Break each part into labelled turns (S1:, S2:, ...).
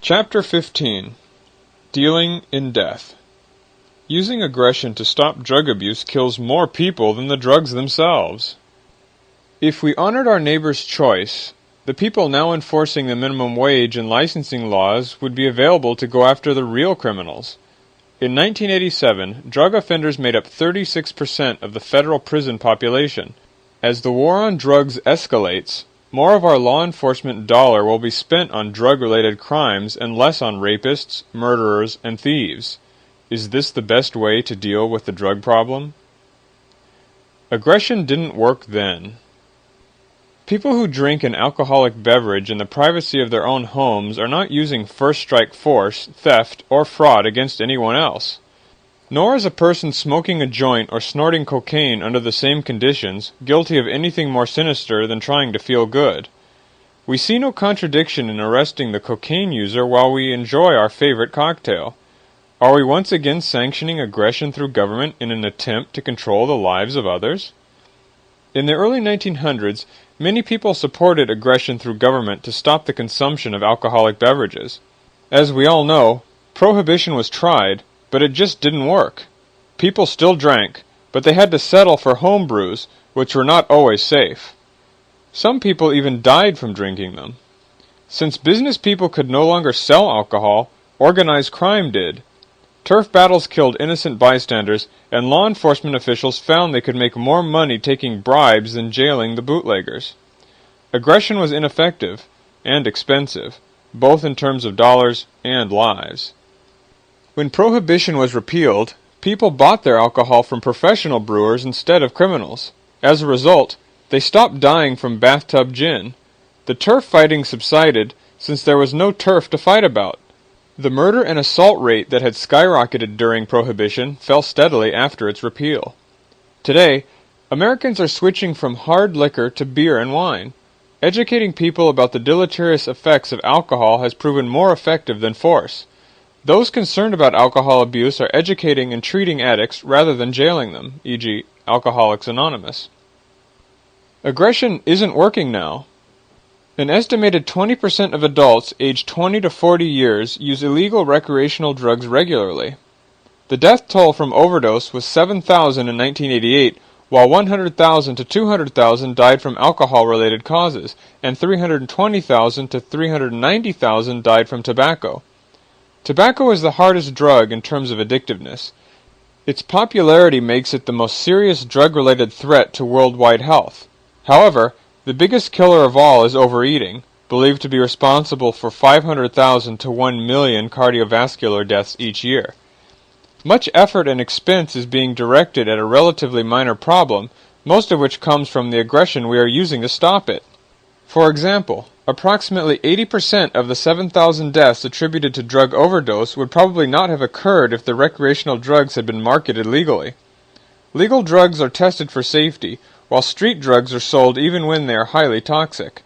S1: Chapter 15. Dealing in Death. Using aggression to stop drug abuse kills more people than the drugs themselves. If we honored our neighbor's choice, the people now enforcing the minimum wage and licensing laws would be available to go after the real criminals. In 1987, drug offenders made up 36% of the federal prison population. As the war on drugs escalates, more of our law enforcement dollar will be spent on drug-related crimes and less on rapists, murderers, and thieves. Is this the best way to deal with the drug problem? Aggression didn't work then. People who drink an alcoholic beverage in the privacy of their own homes are not using first-strike force, theft, or fraud against anyone else. Nor is a person smoking a joint or snorting cocaine under the same conditions guilty of anything more sinister than trying to feel good. We see no contradiction in arresting the cocaine user while we enjoy our favorite cocktail. Are we once again sanctioning aggression through government in an attempt to control the lives of others? In the early 1900s, many people supported aggression through government to stop the consumption of alcoholic beverages. As we all know, prohibition was tried, but it just didn't work. People still drank, but they had to settle for home brews, which were not always safe. Some people even died from drinking them. Since business people could no longer sell alcohol, organized crime did. Turf battles killed innocent bystanders, and law enforcement officials found they could make more money taking bribes than jailing the bootleggers. Aggression was ineffective and expensive, both in terms of dollars and lives. When prohibition was repealed, people bought their alcohol from professional brewers instead of criminals. As a result, they stopped dying from bathtub gin. The turf fighting subsided since there was no turf to fight about. The murder and assault rate that had skyrocketed during Prohibition fell steadily after its repeal. Today, Americans are switching from hard liquor to beer and wine. Educating people about the deleterious effects of alcohol has proven more effective than force. Those concerned about alcohol abuse are educating and treating addicts rather than jailing them, e.g., Alcoholics Anonymous. Aggression isn't working now. An estimated 20% of adults aged 20 to 40 years use illegal recreational drugs regularly. The death toll from overdose was 7,000 in 1988, while 100,000 to 200,000 died from alcohol-related causes, and 320,000 to 390,000 died from tobacco. Tobacco is the hardest drug in terms of addictiveness. Its popularity makes it the most serious drug-related threat to worldwide health. However, the biggest killer of all is overeating, believed to be responsible for 500,000 to 1 million cardiovascular deaths each year. Much effort and expense is being directed at a relatively minor problem, most of which comes from the aggression we are using to stop it. For example, approximately 80% of the 7,000 deaths attributed to drug overdose would probably not have occurred if the recreational drugs had been marketed legally. Legal drugs are tested for safety, while street drugs are sold even when they are highly toxic.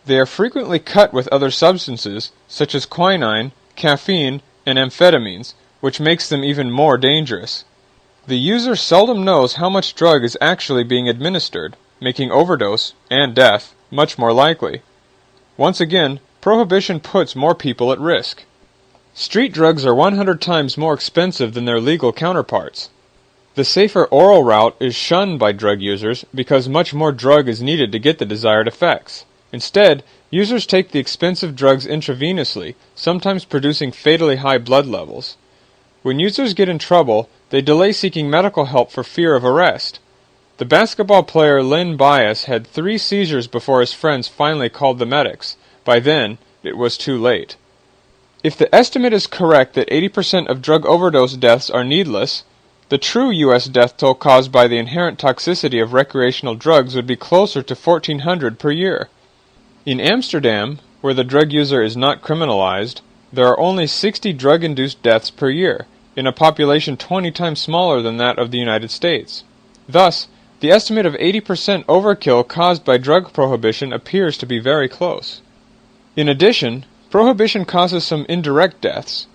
S1: They are frequently cut with other substances, such as quinine, caffeine, and amphetamines, which makes them even more dangerous. The user seldom knows how much drug is actually being administered, making overdose, and death, much more likely. Once again, prohibition puts more people at risk. Street drugs are 100 times more expensive than their legal counterparts. The safer oral route is shunned by drug users because much more drug is needed to get the desired effects. Instead, users take the expensive drugs intravenously, sometimes producing fatally high blood levels. When users get in trouble, they delay seeking medical help for fear of arrest. The basketball player Len Bias had 3 seizures before his friends finally called the medics. By then, it was too late. If the estimate is correct that 80% of drug overdose deaths are needless, the true U.S. death toll caused by the inherent toxicity of recreational drugs would be closer to 1,400 per year. In Amsterdam, where the drug user is not criminalized, there are only 60 drug-induced deaths per year, in a population 20 times smaller than that of the United States. Thus, the estimate of 80% overkill caused by drug prohibition appears to be very close. In addition, prohibition causes some indirect deaths.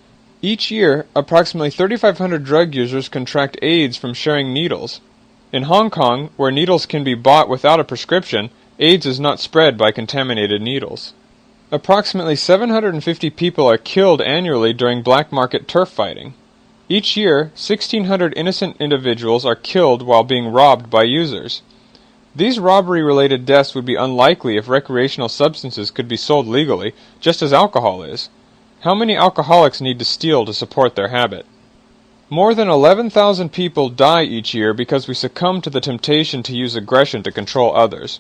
S1: Each year, approximately 3,500 drug users contract AIDS from sharing needles. In Hong Kong, where needles can be bought without a prescription, AIDS is not spread by contaminated needles. Approximately 750 people are killed annually during black market turf fighting. Each year, 1,600 innocent individuals are killed while being robbed by users. These robbery-related deaths would be unlikely if recreational substances could be sold legally, just as alcohol is. How many alcoholics need to steal to support their habit? More than 11,000 people die each year because we succumb to the temptation to use aggression to control others.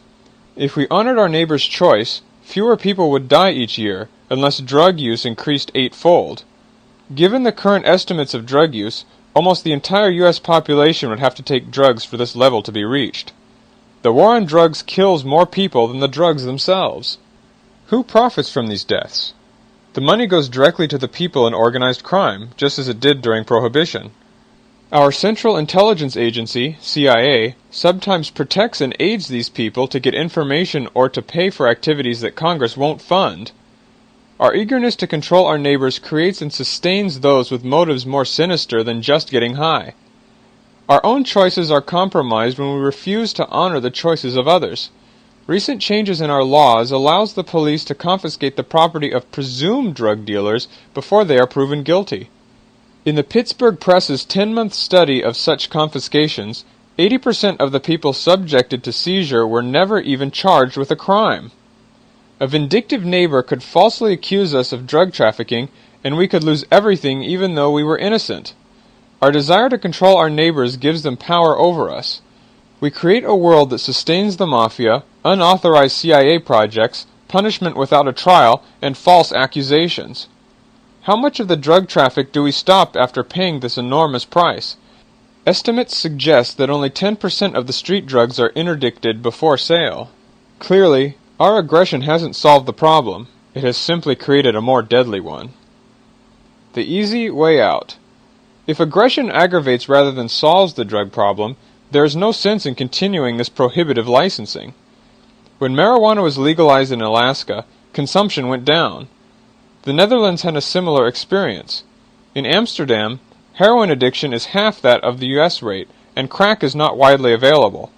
S1: If we honored our neighbor's choice, fewer people would die each year, unless drug use increased eightfold. Given the current estimates of drug use, almost the entire U.S. population would have to take drugs for this level to be reached. The war on drugs kills more people than the drugs themselves. Who profits from these deaths? The money goes directly to the people in organized crime, just as it did during Prohibition. Our Central Intelligence Agency, CIA, sometimes protects and aids these people to get information or to pay for activities that Congress won't fund. Our eagerness to control our neighbors creates and sustains those with motives more sinister than just getting high. Our own choices are compromised when we refuse to honor the choices of others. Recent changes in our laws allows the police to confiscate the property of presumed drug dealers before they are proven guilty. In the Pittsburgh Press's 10-month study of such confiscations, 80% of the people subjected to seizure were never even charged with a crime. A vindictive neighbor could falsely accuse us of drug trafficking, and we could lose everything even though we were innocent. Our desire to control our neighbors gives them power over us. We create a world that sustains the mafia, unauthorized CIA projects, punishment without a trial, and false accusations. How much of the drug traffic do we stop after paying this enormous price? Estimates suggest that only 10% of the street drugs are interdicted before sale. Clearly, our aggression hasn't solved the problem. It has simply created a more deadly one. The easy way out. If aggression aggravates rather than solves the drug problem, there is no sense in continuing this prohibitive licensing. When marijuana was legalized in Alaska, consumption went down. The Netherlands had a similar experience. In Amsterdam, heroin addiction is half that of the U.S. rate, and crack is not widely available.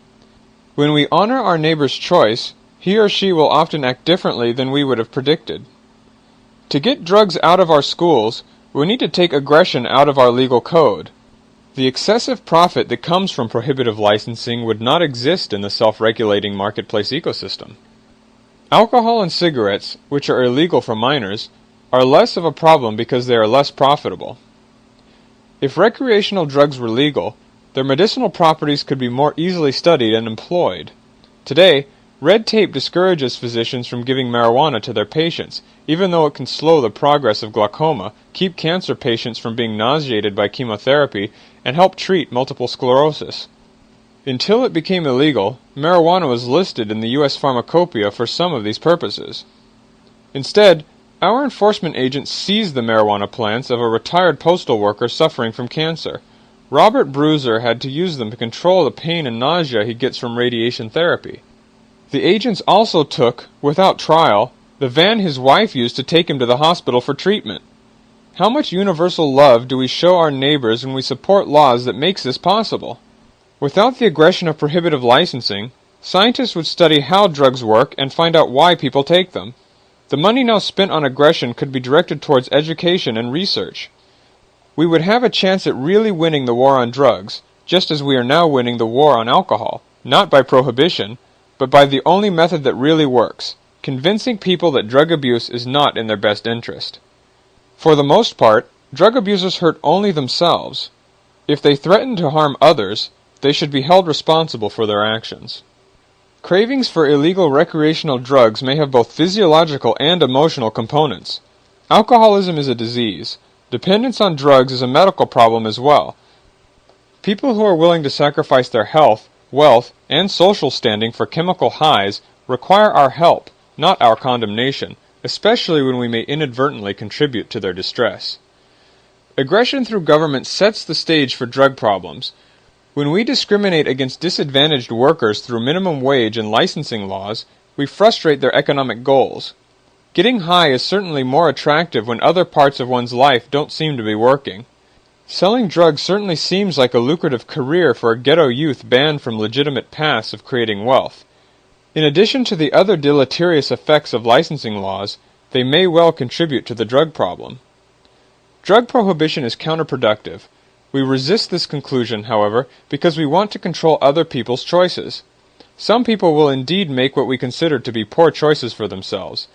S1: When we honor our neighbor's choice, he or she will often act differently than we would have predicted. To get drugs out of our schools, we need to take aggression out of our legal code. The excessive profit that comes from prohibitive licensing would not exist in the self-regulating marketplace ecosystem. Alcohol and cigarettes, which are illegal for minors, are less of a problem because they are less profitable. If recreational drugs were legal, their medicinal properties could be more easily studied and employed. Today, red tape discourages physicians from giving marijuana to their patients, even though it can slow the progress of glaucoma, keep cancer patients from being nauseated by chemotherapy, and help treat multiple sclerosis. Until it became illegal, marijuana was listed in the U.S. pharmacopoeia for some of these purposes. Instead, our enforcement agents seized the marijuana plants of a retired postal worker suffering from cancer. Robert Bruiser had to use them to control the pain and nausea he gets from radiation therapy. The agents also took, without trial, the van his wife used to take him to the hospital for treatment. How much universal love do we show our neighbors when we support laws that makes this possible? Without the aggression of prohibitive licensing, scientists would study how drugs work and find out why people take them. The money now spent on aggression could be directed towards education and research. We would have a chance at really winning the war on drugs, just as we are now winning the war on alcohol, not by prohibition, but by the only method that really works, convincing people that drug abuse is not in their best interest. For the most part, drug abusers hurt only themselves. If they threaten to harm others, they should be held responsible for their actions. Cravings for illegal recreational drugs may have both physiological and emotional components. Alcoholism is a disease. Dependence on drugs is a medical problem as well. People who are willing to sacrifice their health, wealth, and social standing for chemical highs require our help, not our condemnation, especially when we may inadvertently contribute to their distress. Aggression through government sets the stage for drug problems. When we discriminate against disadvantaged workers through minimum wage and licensing laws, we frustrate their economic goals. Getting high is certainly more attractive when other parts of one's life don't seem to be working. Selling drugs certainly seems like a lucrative career for a ghetto youth banned from legitimate paths of creating wealth. In addition to the other deleterious effects of licensing laws, they may well contribute to the drug problem. Drug prohibition is counterproductive. We resist this conclusion, however, because we want to control other people's choices. Some people will indeed make what we consider to be poor choices for themselves.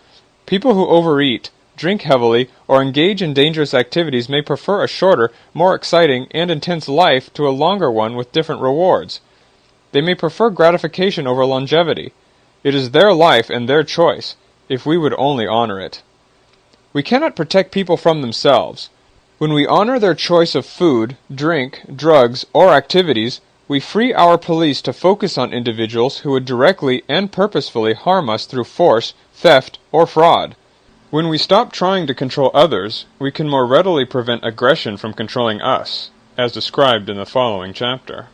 S1: People who overeat, drink heavily, or engage in dangerous activities may prefer a shorter, more exciting, and intense life to a longer one with different rewards. They may prefer gratification over longevity. It is their life and their choice, if we would only honor it. We cannot protect people from themselves. When we honor their choice of food, drink, drugs, or activities, we free our police to focus on individuals who would directly and purposefully harm us through force, theft, or fraud. When we stop trying to control others, we can more readily prevent aggression from controlling us, as described in the following chapter.